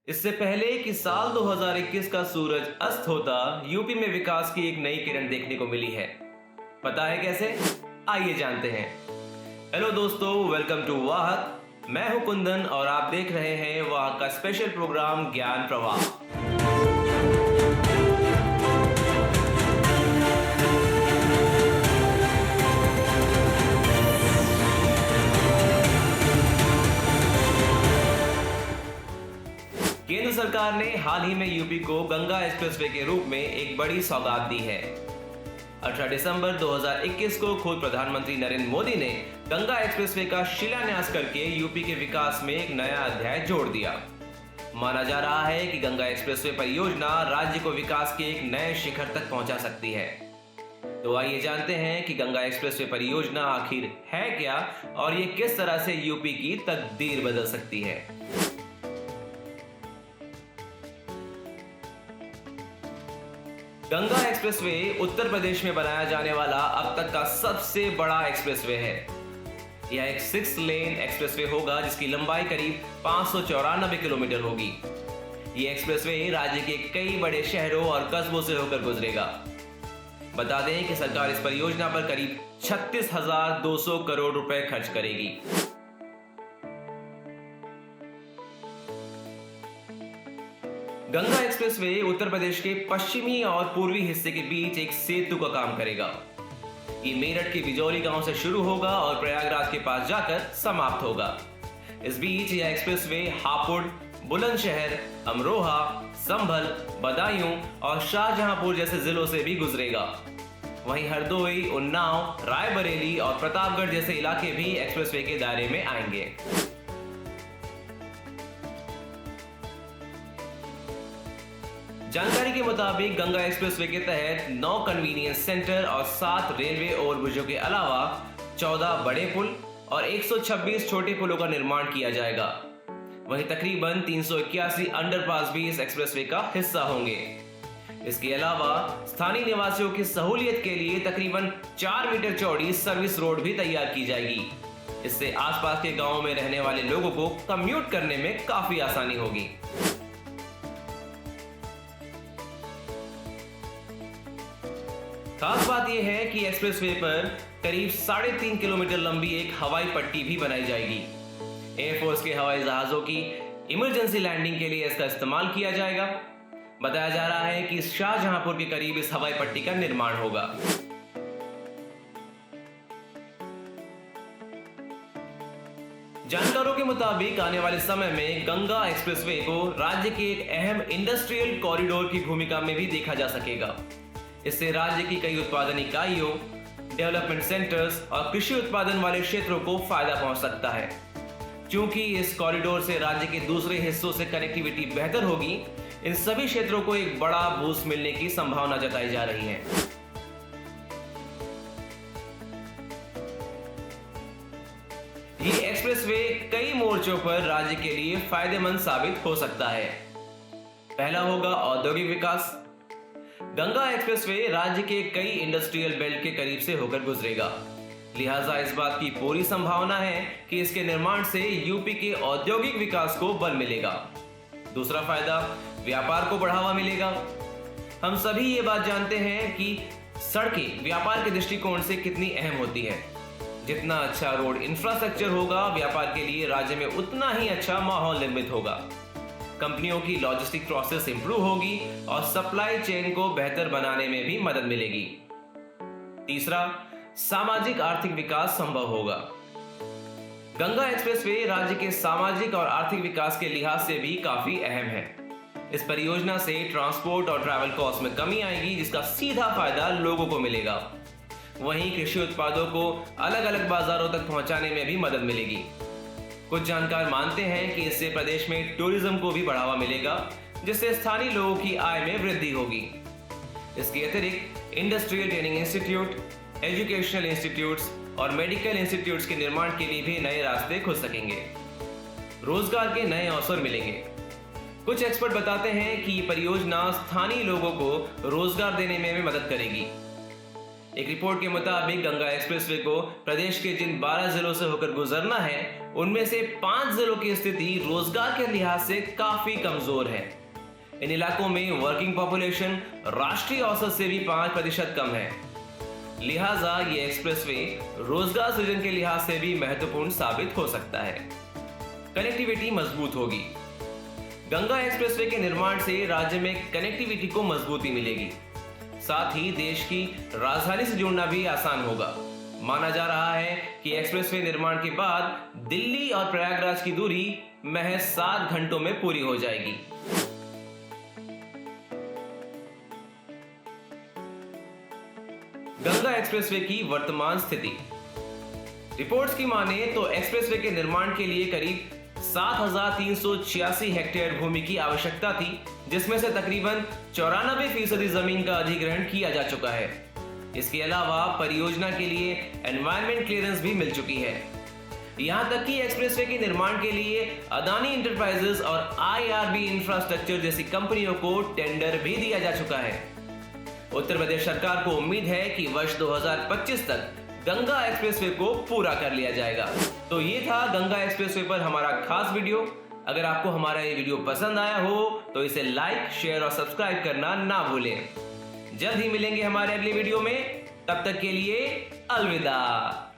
इससे पहले कि साल 2021 का सूरज अस्त होता, यूपी में विकास की एक नई किरण देखने को मिली है। पता है कैसे? आइए जानते हैं। हेलो दोस्तों, वेलकम टू वाहक। मैं हूं कुंदन और आप देख रहे हैं वाहक का स्पेशल प्रोग्राम ज्ञान प्रवाह। केंद्र सरकार ने हाल ही में यूपी को गंगा एक्सप्रेसवे के रूप में एक बड़ी सौगात दी है। 18 दिसंबर 2021 को खुद प्रधानमंत्री नरेंद्र मोदी ने गंगा एक्सप्रेसवे का शिलान्यास करके यूपी के विकास में एक नया अध्याय जोड़ दिया। माना जा रहा है कि गंगा एक्सप्रेसवे परियोजना राज्य को विकास के एक नए शिखर तक पहुंचा सकती है। तो आइए जानते हैं कि गंगा एक्सप्रेसवे परियोजना आखिर है क्या और ये किस तरह से यूपी की तकदीर बदल सकती है। गंगा एक्सप्रेसवे उत्तर प्रदेश में बनाया जाने वाला अब तक का सबसे बड़ा एक्सप्रेसवे है। यह एक 6 लेन एक्सप्रेसवे होगा जिसकी लंबाई करीब 594 किलोमीटर होगी। यह एक्सप्रेसवे राज्य के कई बड़े शहरों और कस्बों से होकर गुजरेगा। बता दें कि सरकार इस परियोजना पर करीब 36,200 करोड़ रुपए खर्च करेगी। गंगा एक्सप्रेसवे उत्तर प्रदेश के पश्चिमी और पूर्वी हिस्से के बीच एक सेतु का काम करेगा। ये मेरठ के बिजौली गांव से शुरू होगा और प्रयागराज के पास जाकर समाप्त होगा। इस बीच यह एक्सप्रेसवे हापुड़, बुलंदशहर, अमरोहा, संभल, बदायूं और शाहजहांपुर जैसे जिलों से भी गुजरेगा। वहीं हरदोई, उन्नाव, रायबरेली और प्रतापगढ़ जैसे इलाके भी एक्सप्रेसवे के दायरे में आएंगे। जानकारी के मुताबिक गंगा एक्सप्रेसवे के तहत 9 कन्वीनियंस सेंटर और 7 रेलवे ओवरब्रिजों के अलावा 14 बड़े पुल और 126 छोटे पुलों का निर्माण किया जाएगा। वहीं तकरीबन 381 अंडरपास भी इस एक्सप्रेसवे का हिस्सा होंगे। इसके अलावा स्थानीय निवासियों की सहूलियत के लिए तकरीबन 4 मीटर चौड़ी सर्विस रोड भी तैयार की जाएगी। इससे आसपास के गांवों में रहने वाले लोगों को कम्यूट करने में काफी आसानी होगी। खास बात यह है कि एक्सप्रेसवे पर करीब 3.5 किलोमीटर लंबी एक हवाई पट्टी भी बनाई जाएगी। एयरफोर्स के हवाई जहाजों की इमरजेंसी लैंडिंग के लिए इसका इस्तेमाल किया जाएगा। बताया जा रहा है कि शाहजहांपुर के करीब इस हवाई पट्टी का निर्माण होगा। जानकारों के मुताबिक आने वाले समय में गंगा एक्सप्रेसवे को राज्य के एक अहम इंडस्ट्रियल कॉरिडोर की भूमिका में भी देखा जा सकेगा। इससे राज्य की कई उत्पादन इकाइयों, डेवलपमेंट सेंटर्स और कृषि उत्पादन वाले क्षेत्रों को फायदा पहुंच सकता है। क्योंकि इस कॉरिडोर से राज्य के दूसरे हिस्सों से कनेक्टिविटी बेहतर होगी, इन सभी क्षेत्रों को एक बड़ा बूस्ट मिलने की संभावना जताई जा रही है। ये एक्सप्रेसवे कई मोर्चों पर राज्य के लिए फायदेमंद साबित हो सकता है। पहला होगा औद्योगिक विकास। गंगा एक्सप्रेसवे राज्य के कई इंडस्ट्रियल बेल्ट के करीब से होकर गुजरेगा, लिहाजा इस बात की पूरी संभावना है कि इसके निर्माण से यूपी के औद्योगिक विकास को बल मिलेगा। दूसरा फायदा, व्यापार को बढ़ावा मिलेगा। हम सभी ये बात जानते हैं कि सड़कें व्यापार के दृष्टिकोण से कितनी अहम होती है। जितना अच्छा रोड इंफ्रास्ट्रक्चर होगा, व्यापार के लिए राज्य में उतना ही अच्छा माहौल निर्मित होगा। कंपनियों की लॉजिस्टिक प्रोसेस इंप्रूव होगी और सप्लाई चेन को बेहतर बनाने में भी मदद मिलेगी। तीसरा, सामाजिक आर्थिक विकास संभव होगा। गंगा एक्सप्रेसवे राज्य के सामाजिक और आर्थिक विकास के लिहाज से भी काफी अहम है। इस परियोजना से ट्रांसपोर्ट और ट्रैवल कॉस्ट में कमी आएगी, जिसका सीधा फायदा लोगों को मिलेगा। वहीं कृषि उत्पादों को अलग अलग बाजारों तक पहुंचाने में भी मदद मिलेगी। कुछ जानकार मानते हैं कि इससे प्रदेश में टूरिज्म को भी बढ़ावा मिलेगा, जिससे स्थानीय लोगों की आय में वृद्धि होगी। इसके अतिरिक्त industrial training institute, educational institutes और मेडिकल इंस्टीट्यूट्स के निर्माण के लिए भी नए रास्ते खुल सकेंगे। रोजगार के नए अवसर मिलेंगे। कुछ एक्सपर्ट बताते हैं कि ये परियोजना स्थानीय लोगों को रोजगार देने में भी मदद करेगी। एक रिपोर्ट के मुताबिक गंगा एक्सप्रेसवे को प्रदेश के जिन 12 जिलों से होकर गुजरना है, उनमें से 5 जिलों की स्थिति रोजगार के लिहाज से काफी कमजोर है। इन इलाकों में वर्किंग पॉपुलेशन राष्ट्रीय औसत से भी 5% कम है। लिहाजा ये एक्सप्रेसवे रोजगार सृजन के लिहाज से भी महत्वपूर्ण साबित हो सकता है। कनेक्टिविटी मजबूत होगी। गंगा एक्सप्रेसवे के निर्माण से राज्य में कनेक्टिविटी को मजबूती मिलेगी। साथ ही देश की राजधानी से जुड़ना भी आसान होगा। माना जा रहा है कि एक्सप्रेसवे निर्माण के बाद दिल्ली और प्रयागराज की दूरी महज 7 घंटों में पूरी हो जाएगी। गंगा एक्सप्रेसवे की वर्तमान स्थिति। रिपोर्ट्स की माने तो एक्सप्रेसवे के निर्माण के लिए करीब 7,386 हेक्टेयर भूमि की आवश्यकता थी, जिसमें से तकरीबन 94% जमीन का अधिग्रहण किया जा चुका है। इसके अलावा परियोजना के लिए एनवायरमेंट क्लियरेंस भी मिल चुकी है। यहां तक कि एक्सप्रेसवे के निर्माण के लिए अदानी इंटरप्राइजेस और IRB इंफ्रास्ट्रक्चर जैसी कंपनियों को टेंडर भी दिया जा चुका है। उत्तर प्रदेश सरकार को उम्मीद है कि वर्ष 2025 तक गंगा एक्सप्रेसवे को पूरा कर लिया जाएगा। तो ये था गंगा एक्सप्रेसवे पर हमारा खास वीडियो। अगर आपको हमारा ये वीडियो पसंद आया हो तो इसे लाइक, शेयर और सब्सक्राइब करना ना भूलें। जल्द ही मिलेंगे हमारे अगले वीडियो में। तब तक के लिए अलविदा।